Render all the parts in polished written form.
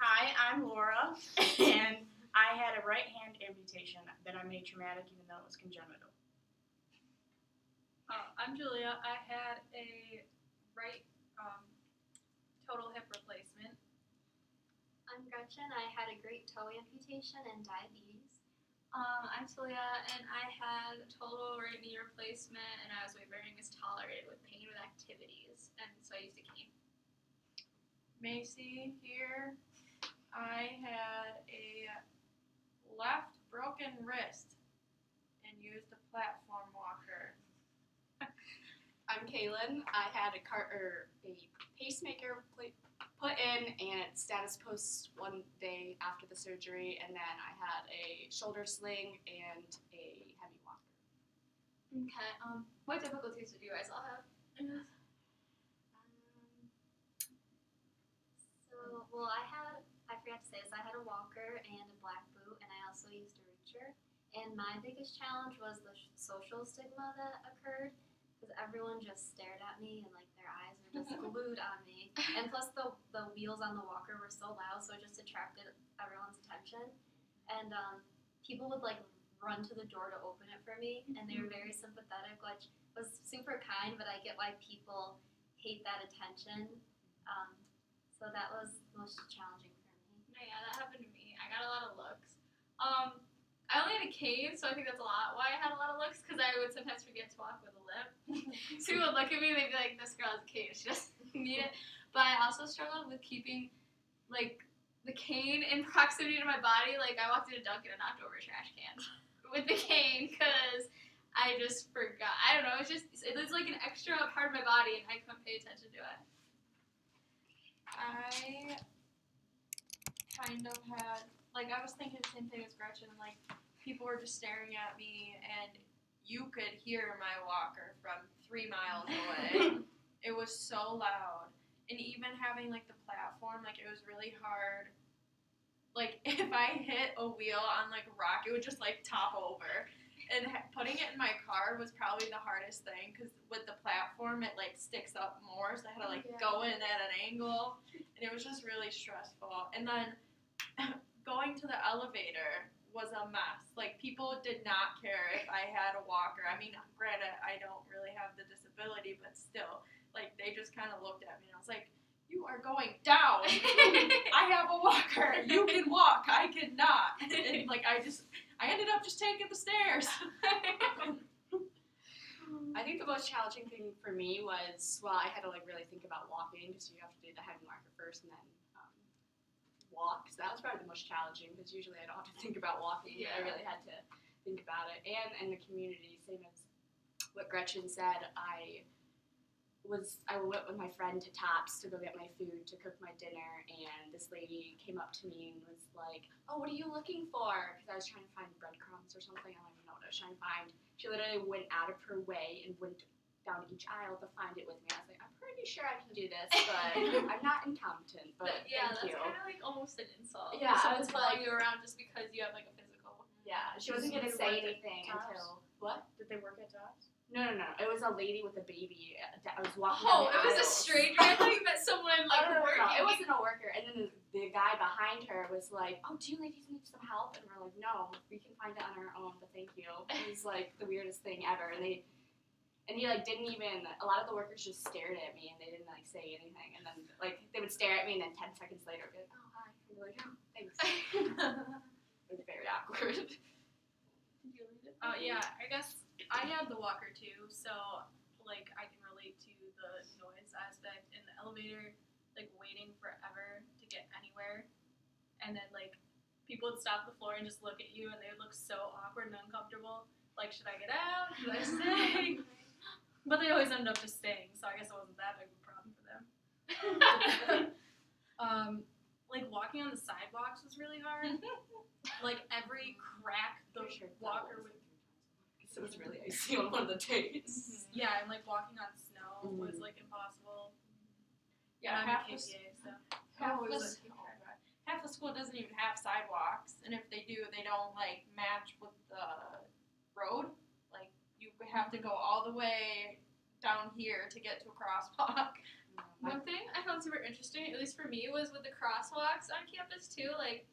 Hi, I'm Laura, and I had a right hand amputation that I made traumatic even though it was congenital. I'm Julia. I had a right total hip replacement. I'm Gretchen. I had a great toe amputation and diabetes. I'm Talia, and I had a total right knee replacement, and I was weight bearing is tolerated with pain with activities, and so I used a cane. Macy here. I had a left broken wrist and used a platform walker. I'm Kaylin. I had a pacemaker put in and status post one day after the surgery, and then I had a shoulder sling and a heavy walker. Okay. What difficulties did you guys all have? I forgot to say this, I had a walker and a black boot, and I also used a reacher. And my biggest challenge was the social stigma that occurred, because everyone just stared at me and like their eyes were just glued on me. And plus the wheels on the walker were so loud, so it just attracted everyone's attention. And people would like run to the door to open it for me, and they were very sympathetic, which was super kind, but I get why people hate that attention. So that was most challenging for me. Yeah, that happened to me. I got a lot of looks. I only had a cane, so I think that's a lot why I had a lot of looks, because I would sometimes forget to walk with a limp. So people would look at me and they'd be like, this girl has a cane, she doesn't need it. But I also struggled with keeping, like, the cane in proximity to my body. Like, I walked into Dunkin' and knocked over a trash can with the cane, because I just forgot. I don't know, it was like an extra part of my body, and I couldn't pay attention to it. I kind of had, like, I was thinking the same thing as Gretchen, like, people were just staring at me, and you could hear my walker from 3 miles away. It was so loud. And even having, like, the platform, like, it was really hard. Like, if I hit a wheel on, like, a rock, it would just, like, top over. And putting it in my car was probably the hardest thing, because with the platform, it, like, sticks up more, so I had to, like, go in at an angle, and it was just really stressful. And then going to the elevator was a mess. Like, people did not care if I had a walker. I mean, granted, I don't really have the disability, but still, like, they just kind of looked at me, and I was like, you are going down. I have a walker. You can walk. I cannot. And, like, I ended up just taking the stairs. I think the most challenging thing for me was, well, I had to like really think about walking, because you have to do the heavy walker first and then walk. So that was probably the most challenging, because usually I don't have to think about walking. Yeah. But I really had to think about it. And in the community, same as what Gretchen said, I went with my friend to Tops to go get my food to cook my dinner, and this lady came up to me and was like, oh, what are you looking for? Because I was trying to find breadcrumbs or something. I don't even know what I was trying to find. She literally went out of her way and went down each aisle to find it with me. I was like, I'm pretty sure I can do this, but I'm not incompetent, but yeah, thank you. that's kind of like almost an insult. Yeah, I Someone's was following like- you around just because you have like a physical. Yeah, she wasn't going to say anything until, what? Did they work at Tops? No. It was a lady with a baby. I was walking down Oh, the it was a aisles. stranger. I thought you meant someone like No, working. it wasn't a worker. And then the guy behind her was like, oh, do you ladies need some help? And we're like, no, we can find it on our own, but thank you. It was like the weirdest thing ever. And he like didn't even, a lot of the workers just stared at me and they didn't like say anything. And then like they would stare at me and then 10 seconds later be like, oh, hi. And be like, oh, thanks. It was very awkward. Yeah, I guess I had the walker too, so like I can relate to the noise aspect in the elevator, like waiting forever to get anywhere, and then like people would stop the floor and just look at you, and they would look so awkward and uncomfortable. Like, should I get out? Should I stay? But they always ended up just staying, so I guess it wasn't that big of a problem for them. Like walking on the sidewalks was really hard. Like every crack the walker would. So it was really icy on one of the days. Yeah, and like walking on snow was like impossible. Yeah, And I'm half a the, KPA, so half, always the, like, oh God. Half the school doesn't even have sidewalks, and if they do, they don't like match with the road. Like you have to go all the way down here to get to a crosswalk. One thing I found super interesting, at least for me, was with the crosswalks on campus too. Like,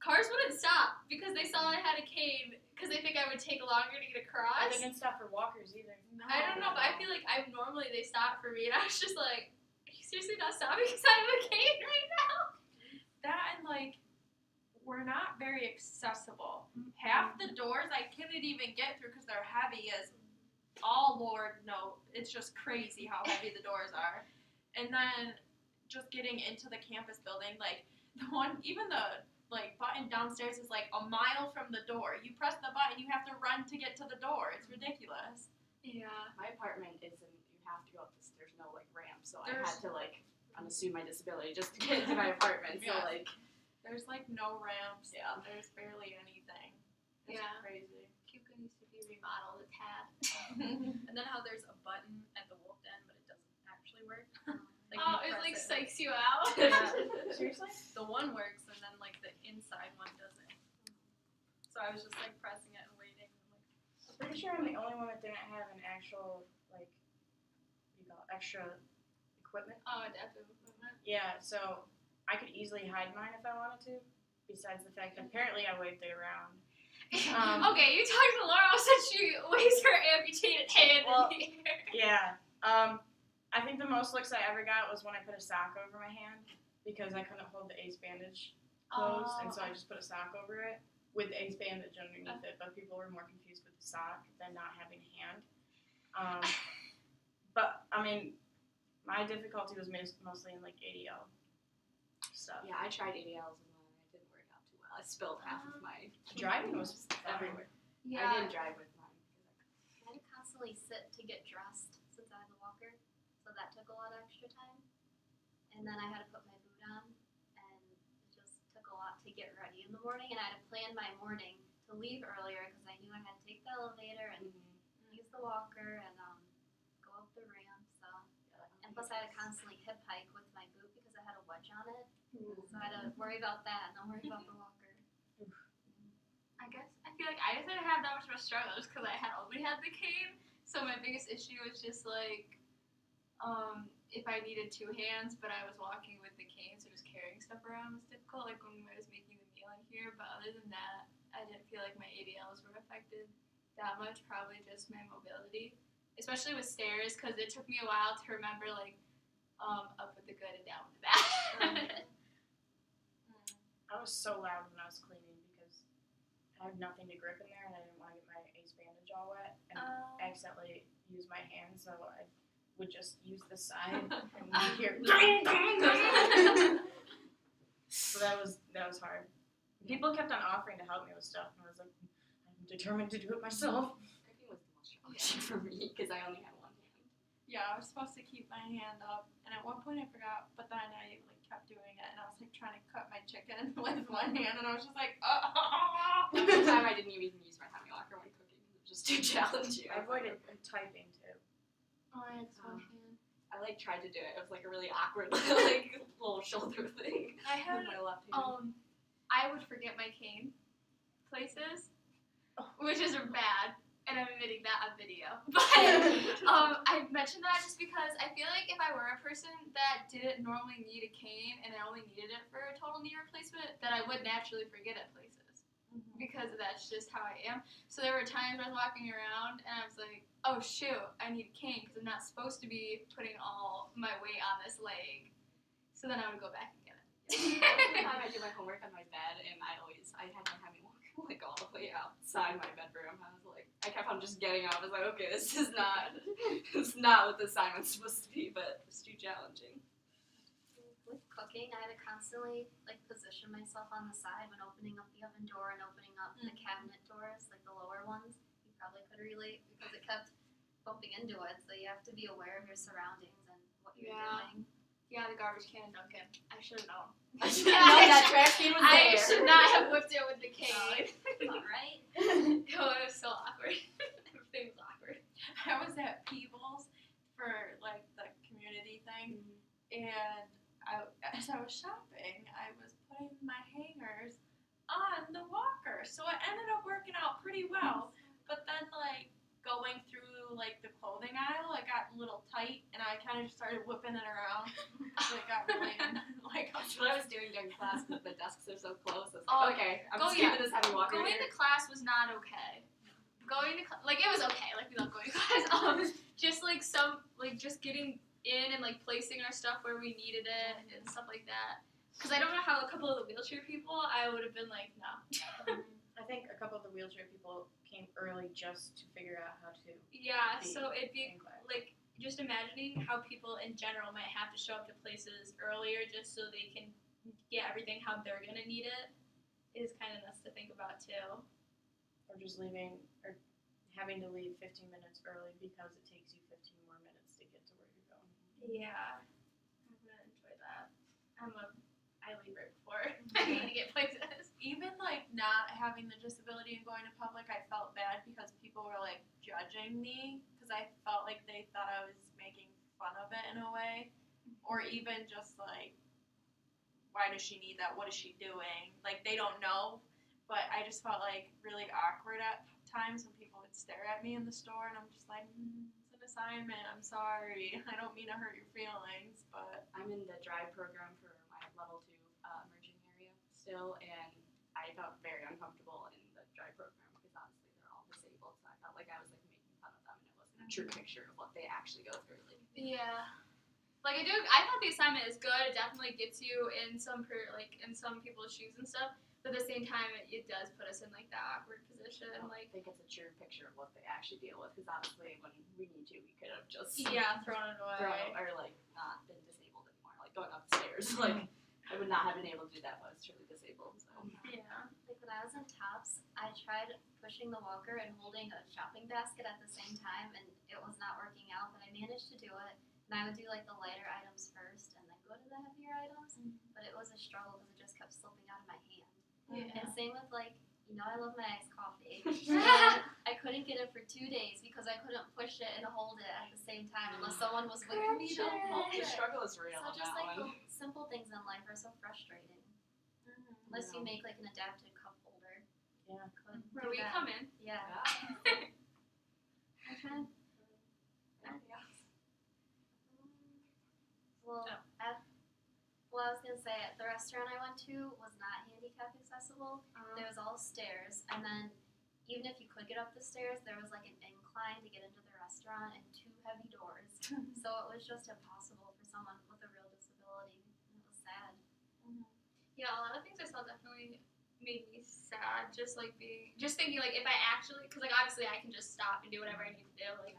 cars wouldn't stop because they saw I had a cane because they think I would take longer to get I across. didn't stop for walkers either. I don't know, but I feel like normally they stop for me, and I was just like, "Are you seriously not stopping because I have a cane right now?" That and like, we're not very accessible. Half the doors I couldn't even get through because they're heavy as all Lord no. It's just crazy how heavy the doors are. And then just getting into the campus building, like the one, even the like button downstairs is like a mile from the door. You press the button, you have to run to get to the door. It's ridiculous. Yeah. My apartment isn't. You have to go up this. There's no like ramp, so I There's- had to like unassuming my disability just to get into my apartment. So Yeah. like, There's like no ramps. Yeah. There's barely anything. It's Yeah. crazy. Cuba needs to be remodeled a tad. And then how there's a button at the wolf den, but it doesn't actually work. Like Oh, you it press like it. psychs you out. Yeah. Seriously? The one works, and then like the inside one doesn't. So I was just like pressing it and waiting. I'm like, I'm pretty sure I'm the only one that didn't have an actual, like, what do you call it, extra equipment. Oh, definitely. Yeah, so I could easily hide mine if I wanted to. Besides the fact that apparently I waved it around. Okay, you talked to Laura since she waves her amputated hand Well, in the air. Yeah. I think the most looks I ever got was when I put a sock over my hand because I couldn't hold the ace bandage closed, and so I just put a sock over it with the ace bandage underneath it. But people were more confused with the sock than not having a hand. But I mean, my difficulty was mostly in like ADL stuff. yeah, I tried ADLs and it didn't work out too well. I spilled half of my Driving was everywhere. Yeah. I didn't drive with mine because I had to constantly sit to get dressed since I had the walker, so that took a lot of extra time. And then I had to put my boot on, and it just took a lot to get ready in the morning. And I had to plan my morning to leave earlier because I knew I had to take the elevator and use the walker and go up the ramp. So, and plus I had to constantly hip hike with my boot because I had a wedge on it, so I had to worry about that and then worry about the walker. I guess I feel like I didn't have that much of a struggle just because I had only had the cane. So my biggest issue was just like, if I needed two hands, but I was walking with the cane, so just carrying stuff around was difficult. Like when I was making the meal in here, but other than that, I didn't feel like my ADLs were affected that much. Probably just my mobility, especially with stairs, because it took me a while to remember like up with the good and down with the bad. I was so loud when I was cleaning because I had nothing to grip in there and I didn't want to get my ace bandage all wet and accidentally use my hand, so I would just use the side and we'd hear so that was hard. People kept on offering to help me with stuff and I was like, I'm determined to do it myself. cooking was the most challenging for me because I only had one hand. Yeah, I was supposed to keep my hand up, and at one point I forgot, but then I like kept doing it, and I was like trying to cut my chicken with one hand, and I was just like, One time I didn't even use my tummy locker when cooking because it was just too challenging. I avoided typing too. Oh, I had this one hand. I like tried to do it. It was like a really awkward like little shoulder thing I had with my left hand. I would forget my cane places, which is bad, and I'm admitting that on video. But I mentioned that just because I feel like if I were a person that didn't normally need a cane and I only needed it for a total knee replacement, then I would naturally forget it places because that's just how I am. So there were times I was walking around and I was like, oh shoot, I need a cane because I'm not supposed to be putting all my weight on this leg. So then I would go back and get it. Every time I do my homework on my bed, and I had my heavy walk like all the way outside my bedroom. I was like, I kept on just getting up. I was like, okay, this is not what the assignment's supposed to be, but it's too challenging. With cooking, I had to constantly like position myself on the side when opening up the oven door and opening up the cabinet doors, like the lower ones. You probably could relate because it kept bumping into it, so you have to be aware of your surroundings and what you're Yeah. doing. Yeah, the garbage can in Dunkin'. I should have known. I should have known that trash can was I there. should not have whipped it with the cane. Alright. Oh, it was so awkward. Everything was awkward. I was at Peebles for like the community thing, and as I was shopping, I was putting my hangers on the walker, so it ended up working out pretty well. But then like going through like the clothing aisle, it got a little tight, and I kind of just started whipping it around. So it got really like. That's what I was doing during class because the desks are so close. I was Oh, like, okay, I'm go- just giving this heavy walker Going here. to class was not okay. Going to like it was okay. Like we love going to class. Just like just getting in and like placing our stuff where we needed it and stuff like that. Because I don't know how a couple of the wheelchair people, I would have been like, no. I think a couple of the wheelchair people came early just to figure out how to Yeah, be so it'd be in class. like just imagining how people in general might have to show up to places earlier just so they can get everything how they're gonna need it is kind of nuts to think about too. Or just leaving, or having to leave 15 minutes early because it takes you 15 more minutes to get to where you're going. Yeah, I'm gonna enjoy that. I leave right before I need to get places. Even like not having the disability and going to public, I felt bad because people were like judging me because I felt like they thought I was making fun of it in a way, or even just like, why does she need that? What is she doing? Like they don't know, but I just felt like really awkward at times when people would stare at me in the store, and I'm just like, it's an assignment. I'm sorry. I don't mean to hurt your feelings, but I'm in the drive program for my level 2 emerging area still, and I felt very uncomfortable in the drive program because obviously they're all disabled, so I felt like I was like making fun of them, and it wasn't a true picture of what they actually go through. Like, Yeah. Like I thought the assignment is good. It definitely gets you in some people's shoes and stuff. But at the same time, it does put us in like that awkward position. I think it's a true picture of what they actually deal with because obviously when we need to, we could have just thrown it away. or like not been disabled anymore, like going upstairs. Like I would not have been able to do that if I was truly disabled. So Yeah. Like when I was in TOPS, I tried pushing the walker and holding a shopping basket at the same time, and it was not working out, but I managed to do it. And I would do like the lighter items first and then go to the heavier items, but it was a struggle because it just kept slipping out of my hand. Yeah. And same with like, I love my iced coffee. And I couldn't get it for 2 days because I couldn't push it and hold it at the same time unless someone was with me to hold the it. struggle is real So on just that like one. the simple things in life are so frustrating. Unless you make like an adapted cup holder. Yeah. Couldn't Where do we that. come in. Yeah. Well, I was gonna say the restaurant I went to was not handicap accessible. There was all stairs, and then even if you could get up the stairs, there was like an incline to get into the restaurant and 2 heavy doors. So it was just impossible for someone with a real disability. And it was sad. Yeah, a lot of things I saw definitely made me sad. Just thinking like if I actually, because like obviously I can just stop and do whatever I need to do. Like,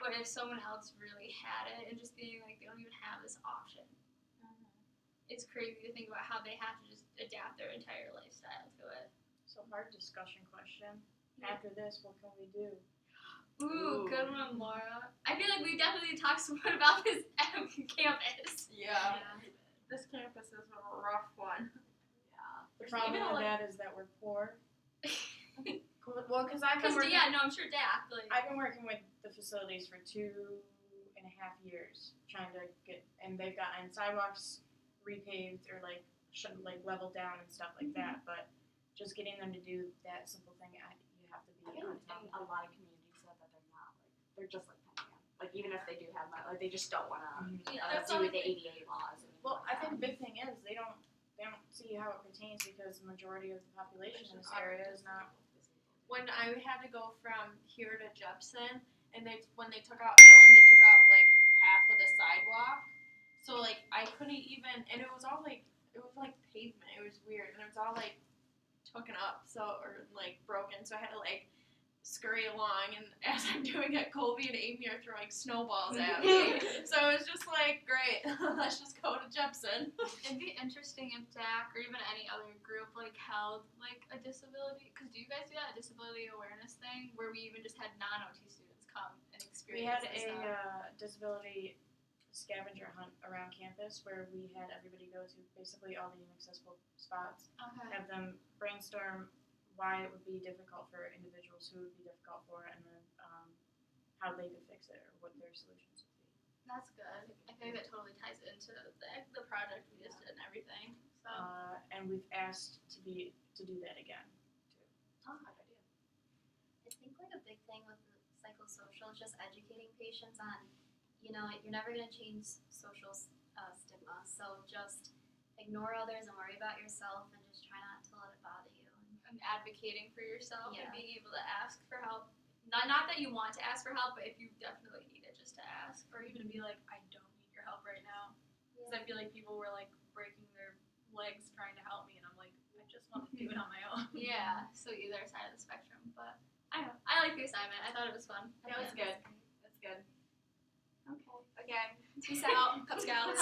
but if someone else really had it and just being like they don't even have this option, it's crazy to think about how they have to just adapt their entire lifestyle to it. So hard discussion question. Yeah. After this, what can we do? Ooh, good one, Laura. I feel like we definitely need to talk some more about this campus. yeah, this campus is a rough one. Yeah. The problem even with like- that is that we're poor. Well, because I've been Because working. I'm sure Dak. Like, I've been working with the facilities for 2.5 years, trying to get, and they've gotten sidewalks repaved or like leveled down and stuff like that. But just getting them to do that simple thing, you have to be on top And of a lot of communities said that they're not like they're just like Pennsylvania. Like even if they do have money, like they just don't want to yeah, do that's all with the ADA laws. And Well, I think that. the big thing is they don't see how it pertains because the majority of the population in this area is not. When I had to go from here to Jepson, and when they took out Allen, they took out like half of the sidewalk. So like I couldn't even, and it was like pavement. It was weird, and it was all like taken up, or like broken. So I had to like scurry along, and as I'm doing it, Colby and Amy are throwing snowballs at me. So it was just like, great, let's just go to Jepson. it'd be interesting if Dak or even any other group like held like a disability. Because do you guys do that disability awareness thing where we even just had non-OT students come and We experience had this stuff? a disability scavenger hunt around campus where we had everybody go to basically all the inaccessible spots, Okay. have them brainstorm why it would be difficult for individuals, who it would be difficult for, and then how they could fix it or what their solutions would be. That's good. I think that totally ties into the project we just did and everything. So And we've asked to do that again. Oh, good idea. I think like a big thing with the psychosocial. It's just educating patients on, you're never going to change social stigma. So just ignore others and worry about yourself and just try not to let it bother you. And advocating for yourself Yeah. and being able to ask for help. Not that you want to ask for help, but if you definitely need it, just to ask. Or even to be like, I don't need your help right now. Because I feel like people were like breaking their legs trying to help me, and I'm like, I just want to do it on my own. Yeah, so either side of the spectrum. But I don't know. I like the assignment. I thought it was fun. That was good. That's good. Okay. Again, peace out, Cub Scouts.